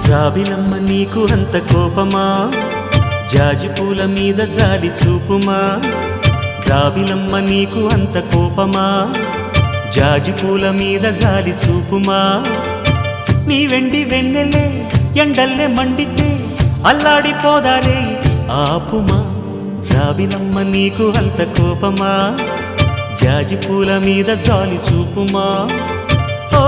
జాబిలమ్మ నీకు అంత కోపమా జాజి పూల మీద జాలి చూపుమా జాబిలమ్మ నీకు అంత కోపమా జాజి పూల మీద జాలి చూపుమా నీ వెండి వెన్నెలే ఎండల్లే మండితే అల్లాడిపోదారే ఆపుమా జాబిలమ్మ నీకు అంత కోపమా జాజి పూల మీద జాలి చూపుమా ఓ